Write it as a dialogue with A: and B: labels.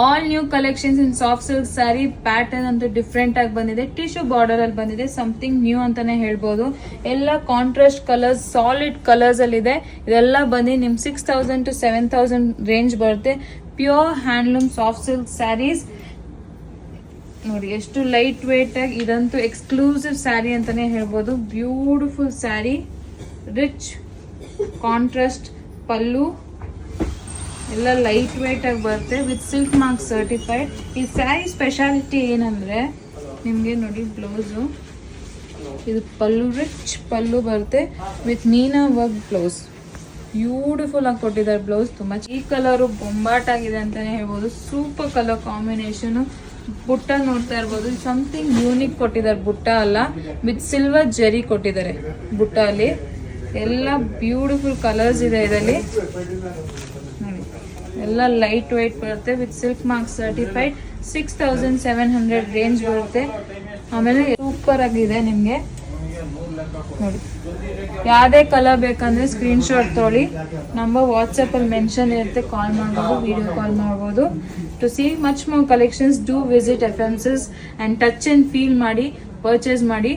A: All new collections ಇನ್ soft silk sari. Pattern ಅಂತೂ different ಆಗಿ ಬಂದಿದೆ, ಟಿಶ್ಯೂ ಬಾರ್ಡರ್ ಅಲ್ಲಿ ಬಂದಿದೆ, ಸಮಥಿಂಗ್ ನ್ಯೂ ಅಂತಾನೆ ಹೇಳ್ಬೋದು. ಎಲ್ಲ ಕಾಂಟ್ರಾಸ್ಟ್ ಕಲರ್ಸ್, ಸಾಲಿಡ್ ಕಲರ್ಸ್ ಅಲ್ಲಿ ಇದೆ. ಇದೆಲ್ಲ ಬಂದು ನಿಮ್ 6000 to 7000 ರೇಂಜ್ ಬರುತ್ತೆ. Pure handloom soft silk sarees ನೋಡಿ, ಎಷ್ಟು ಲೈಟ್ ವೇಟ್ ಆಗಿ. ಇದಂತೂ ಎಕ್ಸ್ಕ್ಲೂಸಿವ್ ಸ್ಯಾರಿ ಅಂತಾನೆ ಹೇಳ್ಬೋದು. ಬ್ಯೂಟಿಫುಲ್ ಸ್ಯಾರಿ, ರಿಚ್ ಕಾಂಟ್ರಾಸ್ಟ್ ಪಲ್ಲು, ಎಲ್ಲ ಲೈಟ್ ವೇಟ್ ಆಗಿ ಬರುತ್ತೆ ವಿತ್ ಸಿಲ್ಕ್ ಮಾರ್ಕ್ ಸರ್ಟಿಫೈಡ್. ಈ ಸ್ಯಾರಿ ಸ್ಪೆಷಾಲಿಟಿ ಏನಂದ್ರೆ ನಿಮ್ಗೆ ನೋಡಿ, ಬ್ಲೌಸು ಇದು ಪಲ್ಲು, ರಿಚ್ ಪಲ್ಲು ಬರುತ್ತೆ with Meena work blouse. Beautiful ಆಗಿ ಕೊಟ್ಟಿದ್ದಾರೆ ಬ್ಲೌಸ್. ತುಂಬಾ ಈ ಕಲರು ಬೊಂಬಾಟ್ ಆಗಿದೆ ಅಂತಾನೆ ಹೇಳ್ಬೋದು. Super colour combination. ಬುಟ್ಟ ನೋಡ್ತಾ ಇರ್ಬೋದು, ಸಮಥಿಂಗ್ ಯೂನಿಕ್ ಕೊಟ್ಟಿದ್ದಾರೆ. ಬುಟ್ಟ ಅಲ್ಲ, ವಿತ್ ಸಿಲ್ವರ್ ಜರಿ ಕೊಟ್ಟಿದ್ದಾರೆ ಬುಟ್ಟ ಅಲ್ಲಿ. ಎಲ್ಲ ಬ್ಯೂಟಿಫುಲ್ ಕಲರ್ಸ್ ಇದೆ ಇದರಲ್ಲಿ ನೋಡಿ. ಎಲ್ಲ ಲೈಟ್ ವೇಟ್ ಬರುತ್ತೆ with silk mark certified. 6700 range ಬರುತ್ತೆ. ಆಮೇಲೆ ಸೂಪರ್ ಆಗಿದೆ ನಿಮ್ಗೆ ನೋಡಿ. ಯಾವ್ದೇ ಕಲರ್ ಬೇಕಂದ್ರೆ ಸ್ಕ್ರೀನ್ ಶಾಟ್ ತೊಗೊಳ್ಳಿ. ನಂಬರ್ ವಾಟ್ಸಪ್ ಅಲ್ಲಿ ಮೆನ್ಷನ್ ಇರುತ್ತೆ, ಕಾಲ್ ಮಾಡ್ಬೋದು, ವಿಡಿಯೋ ಕಾಲ್ ಮಾಡ್ಬೋದು. To see much more collections, do visit FMCs and touch and feel ಮಾಡಿ, ಪರ್ಚೇಸ್ ಮಾಡಿ.